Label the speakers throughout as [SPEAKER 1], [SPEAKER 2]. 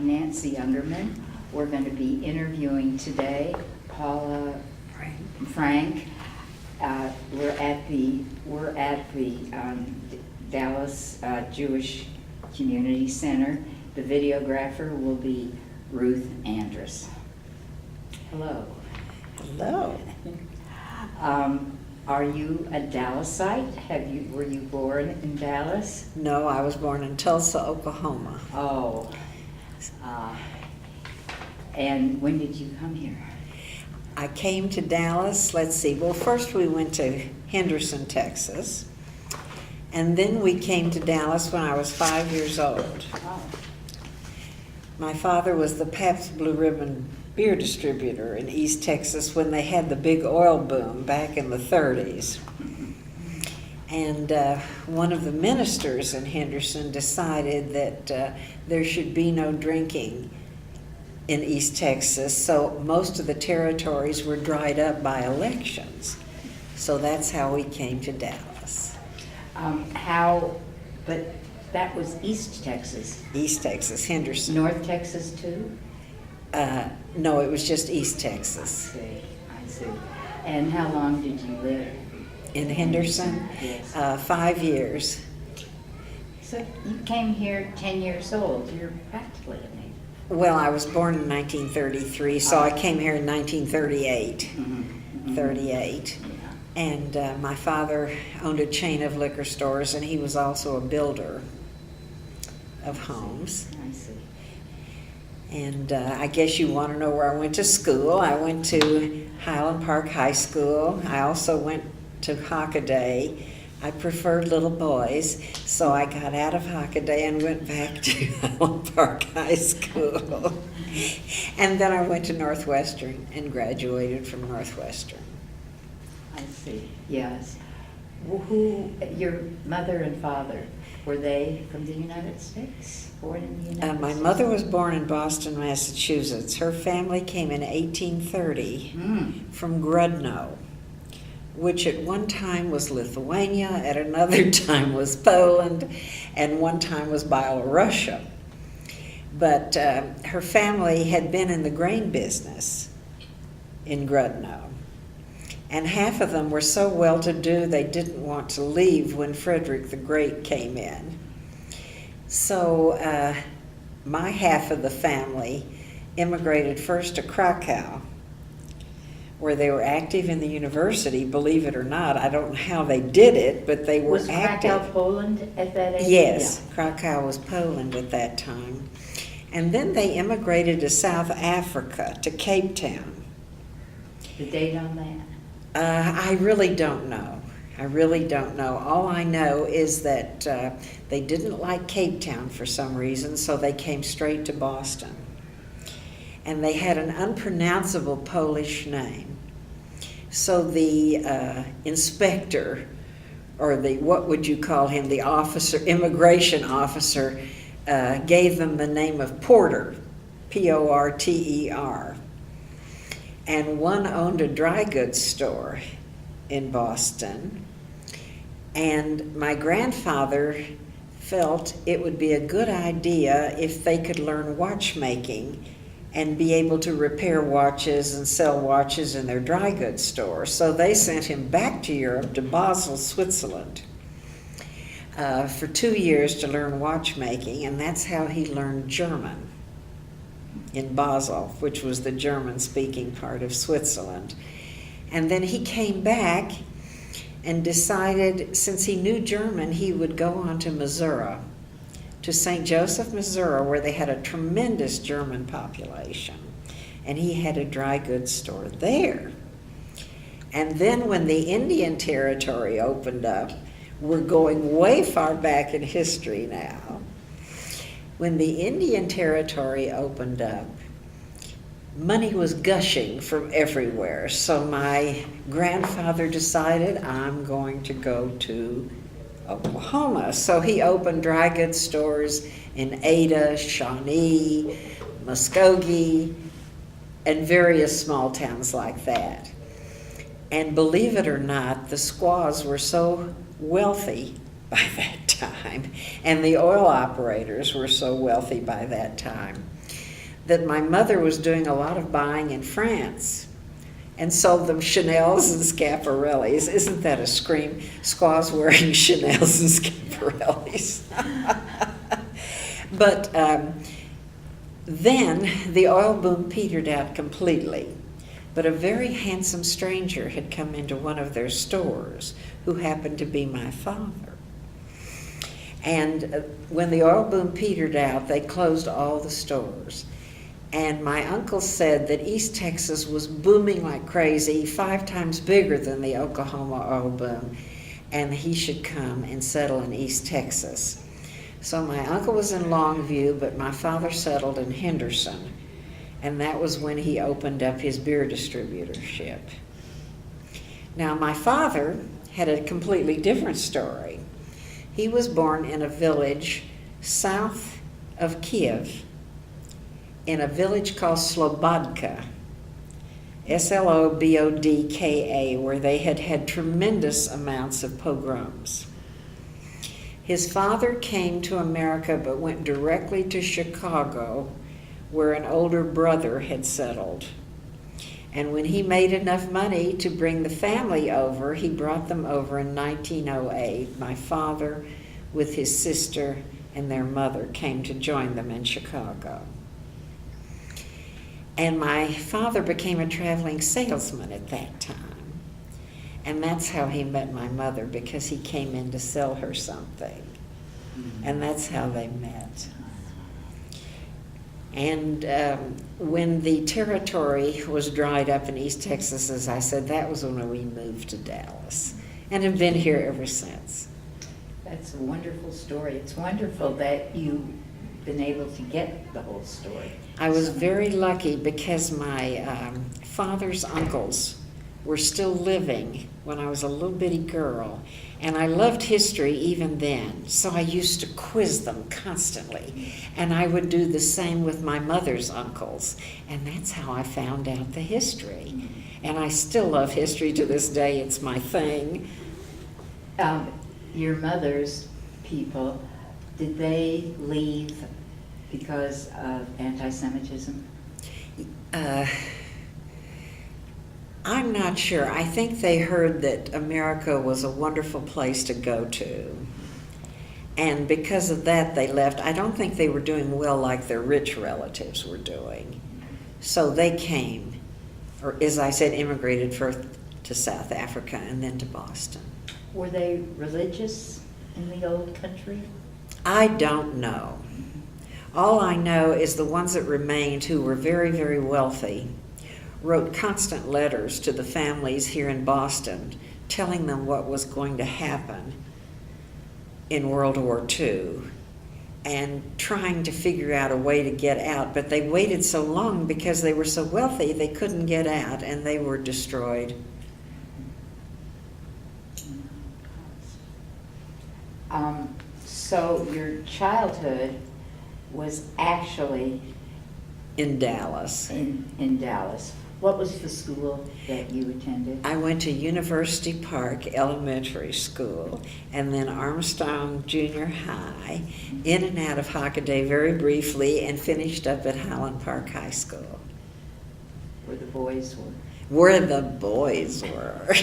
[SPEAKER 1] I'm Nancy Ungerman. We're going to be interviewing today Paula Frank. We're at the Dallas Jewish Community Center. The videographer will be Ruth Andrus. Hello.
[SPEAKER 2] Hello.
[SPEAKER 1] Are you a Dallasite? Were you born in Dallas?
[SPEAKER 2] No, I was born in Tulsa, Oklahoma.
[SPEAKER 1] Oh. And when did you come here?
[SPEAKER 2] I came to Dallas, let's see, well, first we went to Henderson, Texas, and then we came to Dallas when I was 5 years old.
[SPEAKER 1] Oh.
[SPEAKER 2] My father was the Pabst Blue Ribbon beer distributor in East Texas when they had the big oil boom back in the 30s. And one of the ministers in Henderson decided that there should be no drinking in East Texas, so most of the territories were dried up by elections. So that's how we came to Dallas.
[SPEAKER 1] But that was East Texas.
[SPEAKER 2] East Texas, Henderson.
[SPEAKER 1] North Texas too?
[SPEAKER 2] No, it was just East Texas.
[SPEAKER 1] I see. And how long did you live?
[SPEAKER 2] In Henderson?
[SPEAKER 1] Yes.
[SPEAKER 2] 5 years.
[SPEAKER 1] So you came here 10 years old. You're practically a native.
[SPEAKER 2] Well, I was born in 1933, so I came here in 1938.
[SPEAKER 1] Mm-hmm. Mm-hmm.
[SPEAKER 2] 38.
[SPEAKER 1] Yeah.
[SPEAKER 2] And my father owned a chain of liquor stores, and he was also a builder of homes.
[SPEAKER 1] I see.
[SPEAKER 2] And I guess you want to know where I went to school. I went to Highland Park High School. I also went to Hockaday. I preferred little boys, so I got out of Hockaday and went back to Highland Park High School. And then I went to Northwestern and graduated from Northwestern.
[SPEAKER 1] I see. Yes. Your mother and father, were they from the United States? Born in the United States?
[SPEAKER 2] My mother was born in Boston, Massachusetts. Her family came in 1830 from Grodno, which at one time was Lithuania, at another time was Poland, and one time was Byelorussia. But her family had been in the grain business in Grodno. And half of them were so well-to-do they didn't want to leave when Frederick the Great came in. So my half of the family immigrated first to Krakow, where they were active in the university, believe it or not. I don't know how they did it, but they were active.
[SPEAKER 1] Was Krakow Poland at that age?
[SPEAKER 2] Yes,
[SPEAKER 1] Yeah.
[SPEAKER 2] Krakow was Poland at that time. And then they immigrated to South Africa, to Cape Town.
[SPEAKER 1] The date on that?
[SPEAKER 2] I really don't know. I really don't know. All I know is that they didn't like Cape Town for some reason, so they came straight to Boston. And they had an unpronounceable Polish name. So the inspector, or what would you call him, the officer, immigration officer, gave them the name of Porter, Porter. And one owned a dry goods store in Boston. And my grandfather felt it would be a good idea if they could learn watchmaking and be able to repair watches and sell watches in their dry goods store. So they sent him back to Europe, to Basel, Switzerland, for 2 years to learn watchmaking, and that's how he learned German in Basel, which was the German-speaking part of Switzerland. And then he came back and decided, since he knew German, he would go on to Missouri, to St. Joseph, Missouri, where they had a tremendous German population. And he had a dry goods store there. And then when the Indian Territory opened up, we're going way far back in history now. When the Indian Territory opened up, money was gushing from everywhere. So my grandfather decided, I'm going to go to Oklahoma. So he opened dry goods stores in Ada, Shawnee, Muskogee, and various small towns like that. And believe it or not, the squaws were so wealthy by that time, and the oil operators were so wealthy by that time, that my mother was doing a lot of buying in France and sold them Chanel's and Schiaparelli's. Isn't that a scream? Squaws wearing Chanel's and Schiaparelli's. But then the oil boom petered out completely. But a very handsome stranger had come into one of their stores who happened to be my father. And when the oil boom petered out, they closed all the stores. And my uncle said that East Texas was booming like crazy, 5 times bigger than the Oklahoma oil boom, and he should come and settle in East Texas. So my uncle was in Longview, but my father settled in Henderson, and that was when he opened up his beer distributorship. Now my father had a completely different story. He was born in a village south of Kiev, in a village called Slobodka, Slobodka, where they had had tremendous amounts of pogroms. His father came to America but went directly to Chicago, where an older brother had settled. And when he made enough money to bring the family over, he brought them over in 1908. My father, with his sister and their mother, came to join them in Chicago. And my father became a traveling salesman at that time. And that's how he met my mother, because he came in to sell her something. And that's how they met. And when the territory was dried up in East Texas, as I said, that was when we moved to Dallas and have been here ever since.
[SPEAKER 1] That's a wonderful story. It's wonderful that you've been able to get the whole story.
[SPEAKER 2] I was very lucky because my father's uncles were still living when I was a little bitty girl, and I loved history even then, so I used to quiz them constantly, and I would do the same with my mother's uncles, and that's how I found out the history. And I still love history to this day. It's my thing.
[SPEAKER 1] Your mother's people, did they leave because of anti-Semitism?
[SPEAKER 2] I'm not sure. I think they heard that America was a wonderful place to go to. And because of that, they left. I don't think they were doing well like their rich relatives were doing. So they came, or as I said, immigrated first to South Africa and then to Boston.
[SPEAKER 1] Were they religious in the old country?
[SPEAKER 2] I don't know. All I know is the ones that remained, who were very, very wealthy, wrote constant letters to the families here in Boston telling them what was going to happen in World War II and trying to figure out a way to get out. But they waited so long because they were so wealthy they couldn't get out, and they were destroyed.
[SPEAKER 1] So your childhood was actually
[SPEAKER 2] In Dallas.
[SPEAKER 1] in Dallas. What was the school that you attended?
[SPEAKER 2] I went to University Park Elementary School and then Armstrong Junior High, in and out of Hockaday very briefly, and finished up at Highland Park High School.
[SPEAKER 1] Where the boys were?
[SPEAKER 2] Where the boys were.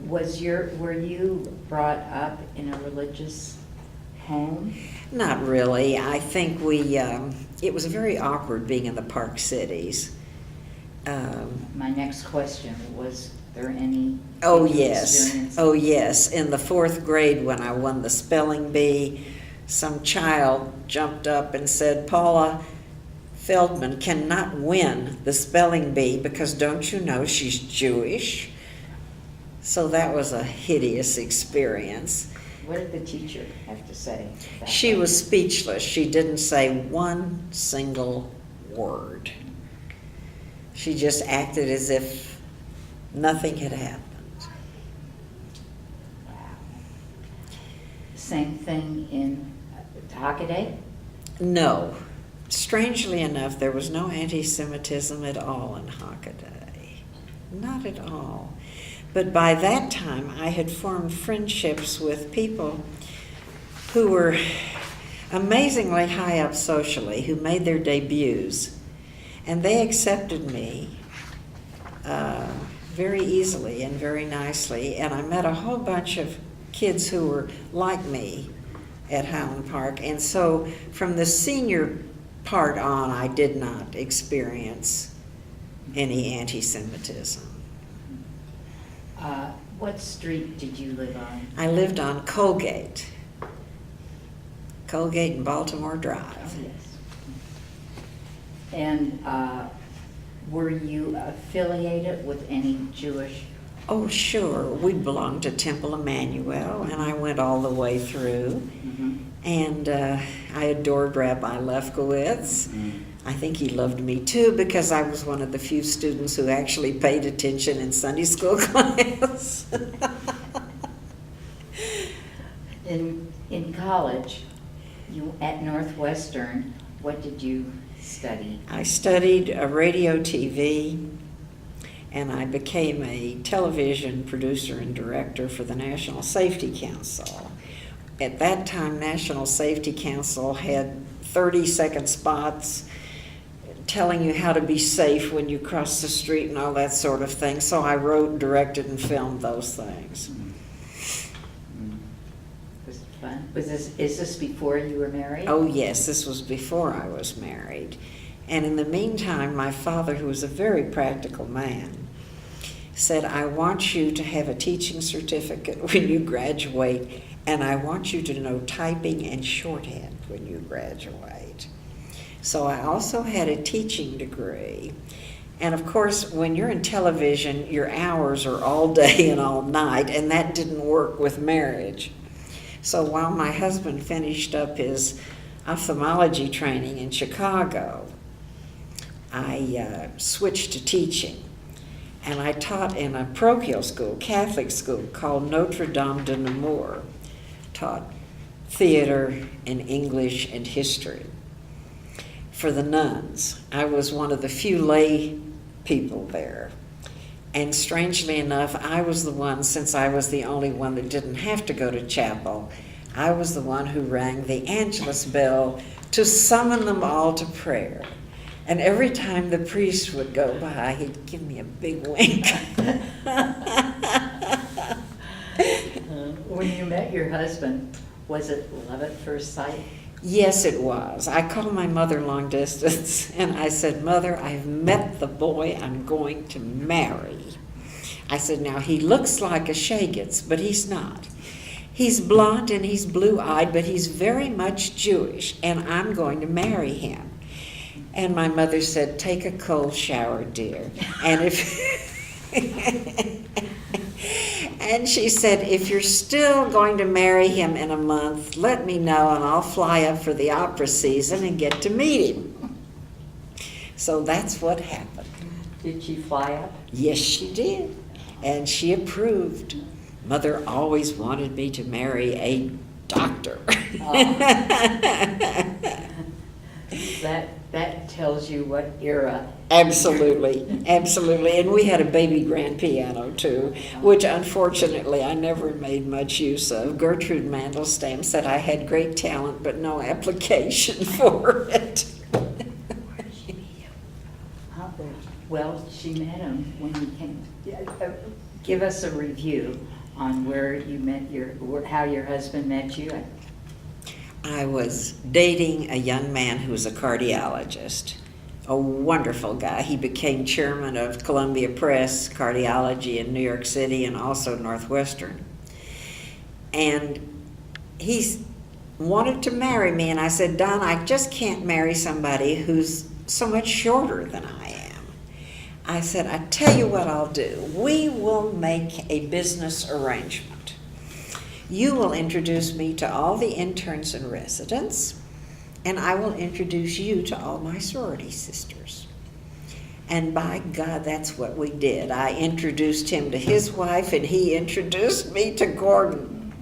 [SPEAKER 1] Were you brought up in a religious home?
[SPEAKER 2] Not really. I think it was very awkward being in the Park cities.
[SPEAKER 1] My next question, was there any
[SPEAKER 2] Oh yes,
[SPEAKER 1] experience?
[SPEAKER 2] oh yes. In the 4th grade, when I won the spelling bee, some child jumped up and said, "Paula Feldman cannot win the spelling bee because don't you know she's Jewish?" So that was a hideous experience.
[SPEAKER 1] What did the teacher have to say about
[SPEAKER 2] She
[SPEAKER 1] that?
[SPEAKER 2] was speechless. She didn't say one single word. She just acted as if nothing had happened.
[SPEAKER 1] Wow. Same thing in Hockaday?
[SPEAKER 2] No. Strangely enough, there was no anti-Semitism at all in Hockaday. Not at all. But by that time, I had formed friendships with people who were amazingly high up socially who made their debuts. And they accepted me very easily and very nicely. And I met a whole bunch of kids who were like me at Highland Park. And so from the senior part on, I did not experience any anti-Semitism.
[SPEAKER 1] What street did you live on?
[SPEAKER 2] I lived on Colgate and Baltimore Drive.
[SPEAKER 1] Oh, yes. And were you affiliated with any Jewish?
[SPEAKER 2] Oh, sure. We belonged to Temple Emanu-El, and I went all the way through.
[SPEAKER 1] Mm-hmm.
[SPEAKER 2] And I adored Rabbi Lefkowitz.
[SPEAKER 1] Mm-hmm.
[SPEAKER 2] I think he loved me too because I was one of the few students who actually paid attention in Sunday school class.
[SPEAKER 1] In college, you at Northwestern, what did you study?
[SPEAKER 2] I studied radio, TV, and I became a television producer and director for the National Safety Council. At that time, National Safety Council had 30-second spots telling you how to be safe when you cross the street and all that sort of thing. So I wrote, directed, and filmed those things.
[SPEAKER 1] Was it fun? Is this before you were married?
[SPEAKER 2] Oh yes, this was before I was married. And in the meantime, my father, who was a very practical man, said, I want you to have a teaching certificate when you graduate, and I want you to know typing and shorthand when you graduate. So I also had a teaching degree. And of course, when you're in television, your hours are all day and all night, and that didn't work with marriage. So while my husband finished up his ophthalmology training in Chicago, I switched to teaching. And I taught in a parochial school, Catholic school, called Notre Dame de Nemours. Taught theater and English and history for the nuns. I was one of the few lay people there. And strangely enough, I was the one, since I was the only one that didn't have to go to chapel, I was the one who rang the Angelus bell to summon them all to prayer. And every time the priest would go by, he'd give me a big wink.
[SPEAKER 1] When you met your husband, was it love at first sight?
[SPEAKER 2] Yes, it was. I called my mother long distance, and I said, Mother, I've met the boy I'm going to marry. I said, now, he looks like a Shagets, but he's not. He's blonde and he's blue-eyed, but he's very much Jewish, and I'm going to marry him. And my mother said, take a cold shower, dear. And and she said, if you're still going to marry him in a month, let me know and I'll fly up for the opera season and get to meet him. So that's what happened.
[SPEAKER 1] Did she fly up?
[SPEAKER 2] Yes, she did. And she approved. Mother always wanted me to marry a doctor.
[SPEAKER 1] That tells you what era.
[SPEAKER 2] Absolutely, absolutely. And we had a baby grand piano too, which unfortunately I never made much use of. Gertrude Mandelstam said I had great talent but no application for it.
[SPEAKER 1] Well, she met him when he came. Give us a review on where you met how your husband met you.
[SPEAKER 2] I was dating a young man who was a cardiologist, a wonderful guy. He became chairman of Columbia Press Cardiology in New York City and also Northwestern. And he wanted to marry me, and I said, Don, I just can't marry somebody who's so much shorter than I am. I said, I tell you what I'll do. We will make a business arrangement. You will introduce me to all the interns and residents, and I will introduce you to all my sorority sisters. And by God, that's what we did. I introduced him to his wife, and he introduced me to Gordon.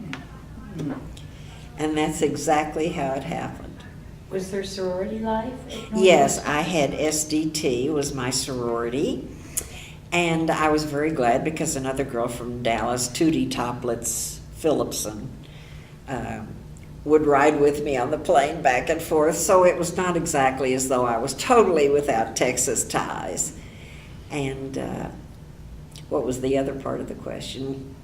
[SPEAKER 2] And that's exactly how it happened.
[SPEAKER 1] Was there sorority life?
[SPEAKER 2] Yes, I had SDT, was my sorority. And I was very glad because another girl from Dallas, Tootie Toplitz Phillipson, would ride with me on the plane back and forth, so it was not exactly as though I was totally without Texas ties. And what was the other part of the question?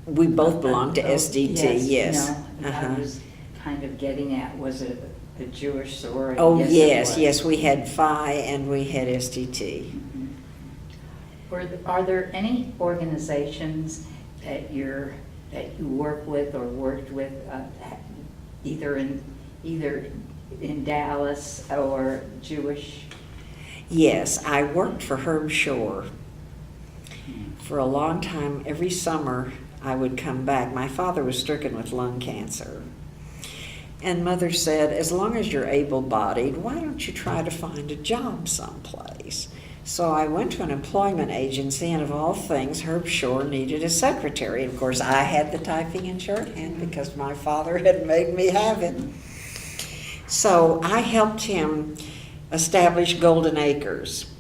[SPEAKER 2] We both belonged to SDT, yes.
[SPEAKER 1] No, I was kind of getting at, was it a Jewish sorority?
[SPEAKER 2] Oh,
[SPEAKER 1] it
[SPEAKER 2] yes,
[SPEAKER 1] was.
[SPEAKER 2] yes, we had Phi and we had SDT.
[SPEAKER 1] Are there any organizations that you work with or worked with, either in Dallas or Jewish?
[SPEAKER 2] Yes, I worked for Herb Shore. For a long time, every summer I would come back. My father was stricken with lung cancer. And Mother said, as long as you're able-bodied, why don't you try to find a job someplace? So I went to an employment agency, and of all things, Herb Shore needed a secretary. Of course, I had the typing in shorthand because my father had made me have it. So I helped him establish Golden Acres.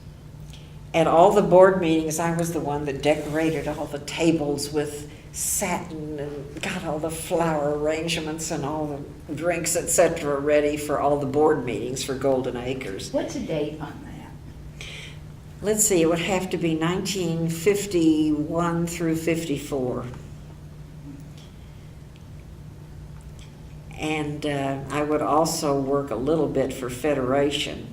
[SPEAKER 2] At all the board meetings, I was the one that decorated all the tables with satin and got all the flower arrangements and all the drinks, etc., ready for all the board meetings for Golden Acres.
[SPEAKER 1] What's the date on that?
[SPEAKER 2] Let's see, it would have to be 1951 through 54. And I would also work a little bit for Federation,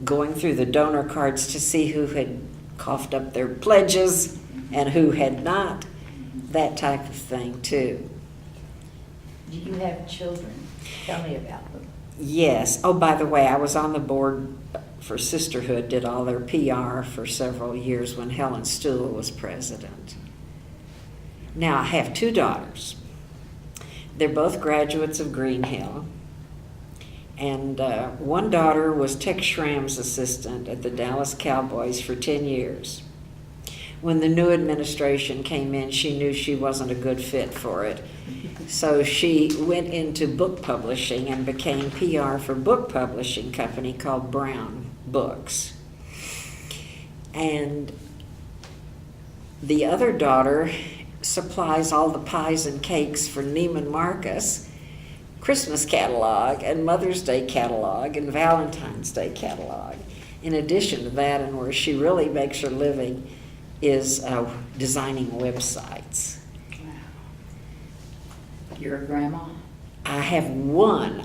[SPEAKER 2] going through the donor cards to see who had coughed up their pledges and who had not, that type of thing too.
[SPEAKER 1] Do you have children? Tell me about them.
[SPEAKER 2] Yes. Oh, by the way, I was on the board for Sisterhood, did all their PR for several years when Helen Stuhl was president. Now, I have two daughters. They're both graduates of Green Hill. And one daughter was Tex Schramm's assistant at the Dallas Cowboys for 10 years. When the new administration came in, she knew she wasn't a good fit for it. So she went into book publishing and became PR for a book publishing company called Brown Books. And the other daughter supplies all the pies and cakes for Neiman Marcus Christmas catalog and Mother's Day catalog and Valentine's Day catalog. In addition to that, and where she really makes her living, is designing websites.
[SPEAKER 1] Wow. You're a grandma?
[SPEAKER 2] I have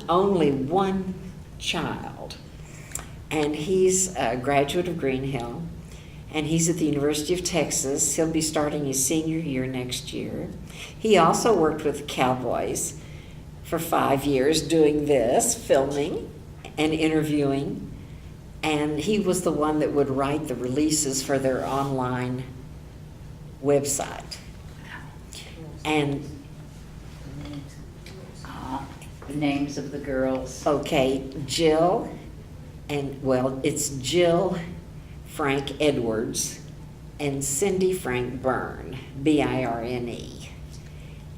[SPEAKER 2] only one child, and he's a graduate of Green Hill, and he's at the University of Texas. He'll be starting his senior year next year. He also worked with the Cowboys for 5 years doing this, filming and interviewing, and he was the one that would write the releases for their online website. And
[SPEAKER 1] The names of the girls.
[SPEAKER 2] okay, Jill, and well, it's Jill Frank Edwards and Cindy Frank Byrne, B-I-R-N-E.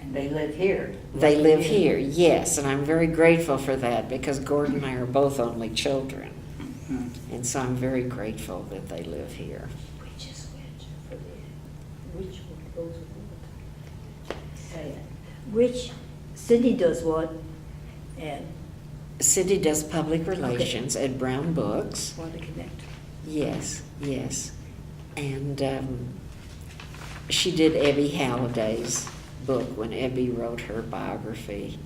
[SPEAKER 1] And they live here.
[SPEAKER 2] They live here, yes, and I'm very grateful for that because Gordon and I are both only children.
[SPEAKER 1] Mhm.
[SPEAKER 2] And so I'm very grateful that they live here.
[SPEAKER 3] Which is which? For the, which one goes with what?
[SPEAKER 1] Say it.
[SPEAKER 3] Which, Cindy does what? And
[SPEAKER 2] Cindy does public relations at Brown Books.
[SPEAKER 3] want to connect.
[SPEAKER 2] Yes, yes. And she did Ebby Halliday's book when Ebby wrote her biography.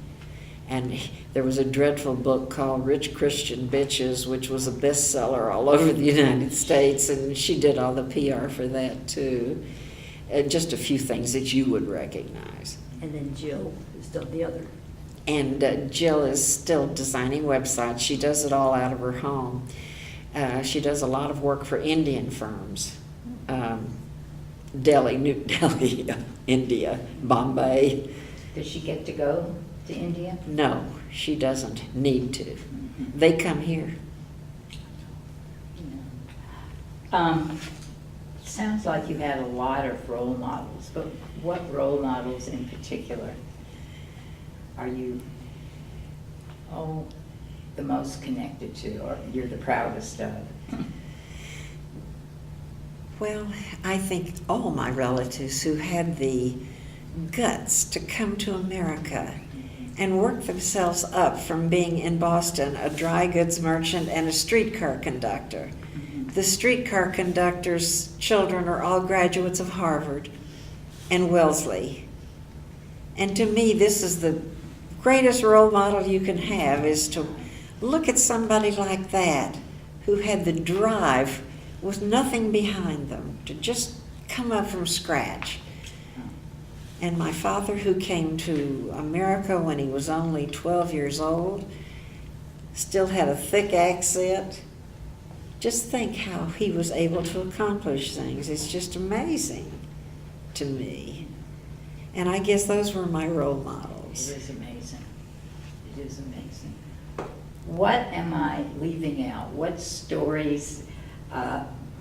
[SPEAKER 2] And there was a dreadful book called Rich Christian Bitches, which was a bestseller all over the United States, and she did all the PR for that too. And just a few things that you would recognize.
[SPEAKER 3] And then Jill has done the other.
[SPEAKER 2] And Jill is still designing websites. She does it all out of her home. She does a lot of work for Indian firms. Delhi, New Delhi, India, Bombay.
[SPEAKER 1] Does she get to go to India?
[SPEAKER 2] No, she doesn't need to. They come here.
[SPEAKER 1] Sounds like you had a lot of role models, but what role models in particular are you, the most connected to, or you're the proudest of?
[SPEAKER 2] Well, I think all my relatives who had the guts to come to America and worked themselves up from being in Boston a dry goods merchant and a streetcar conductor. The streetcar conductor's children are all graduates of Harvard and Wellesley. And to me, this is the greatest role model you can have, is to look at somebody like that who had the drive with nothing behind them to just come up from scratch. And my father, who came to America when he was only 12 years old, still had a thick accent. Just think how he was able to accomplish things. It's just amazing to me. And I guess those were my role models.
[SPEAKER 1] It is amazing. It is amazing. What am I leaving out? What stories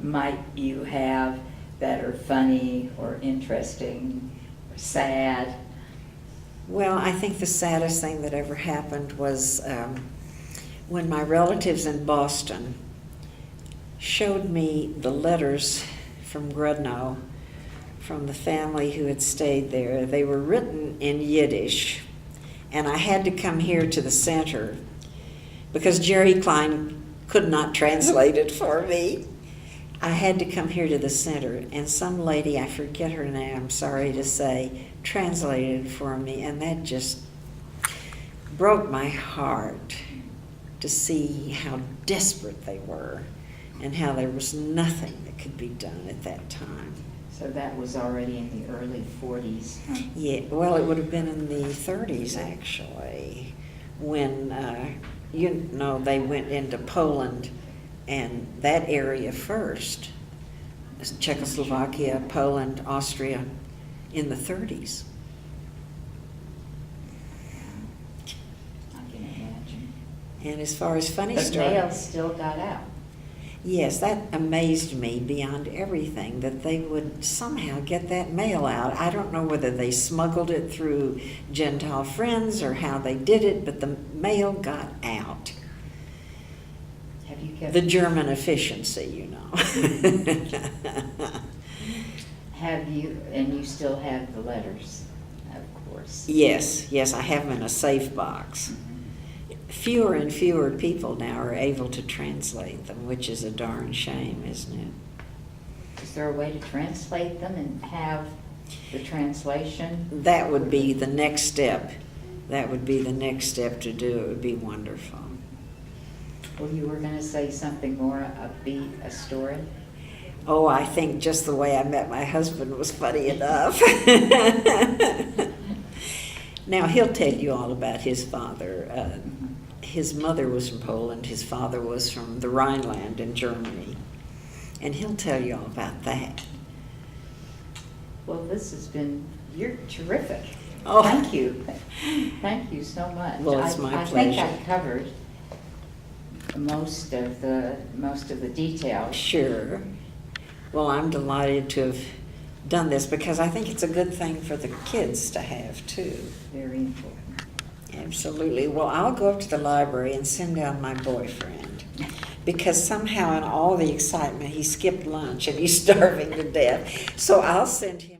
[SPEAKER 1] might you have that are funny or interesting or sad?
[SPEAKER 2] Well, I think the saddest thing that ever happened was when my relatives in Boston showed me the letters from Grodno, from the family who had stayed there. They were written in Yiddish, and I had to come here to the center because Jerry Klein could not translate it for me. I had to come here to the center, and some lady, I forget her name, I'm sorry to say, translated it for me, and that just broke my heart to see how desperate they were and how there was nothing that could be done at that time.
[SPEAKER 1] So that was already in the early 40s. Huh?
[SPEAKER 2] Yeah, well, it would have been in the 30s, actually, when, they went into Poland and that area first, Czechoslovakia, Poland, Austria, in the 30s.
[SPEAKER 1] I can imagine.
[SPEAKER 2] And as far as funny
[SPEAKER 1] But
[SPEAKER 2] stories,
[SPEAKER 1] mail still got out.
[SPEAKER 2] yes, that amazed me beyond everything, that they would somehow get that mail out. I don't know whether they smuggled it through Gentile friends or how they did it, but the mail got out.
[SPEAKER 1] Have you kept?
[SPEAKER 2] The German efficiency, you know.
[SPEAKER 1] Have you? And you still have the letters, of course.
[SPEAKER 2] Yes, I have them in a safe box. Fewer and fewer people now are able to translate them, which is a darn shame, isn't it?
[SPEAKER 1] Is there a way to translate them and have the translation?
[SPEAKER 2] That would be the next step. That would be the next step to do. It would be wonderful.
[SPEAKER 1] Well, you were going to say something more upbeat, a story?
[SPEAKER 2] Oh, I think just the way I met my husband was funny enough. Now, he'll tell you all about his father. His mother was from Poland. His father was from the Rhineland in Germany. And he'll tell you all about that.
[SPEAKER 1] Well, this has been, you're terrific.
[SPEAKER 2] Oh.
[SPEAKER 1] Thank you. Thank you so much.
[SPEAKER 2] Well, it's my
[SPEAKER 1] I think
[SPEAKER 2] pleasure.
[SPEAKER 1] I covered most of the details.
[SPEAKER 2] Sure. Well, I'm delighted to have done this because I think it's a good thing for the kids to have, too.
[SPEAKER 1] Very important.
[SPEAKER 2] Absolutely. Well, I'll go up to the library and send down my boyfriend because somehow in all the excitement he skipped lunch and he's starving to death. So I'll send him.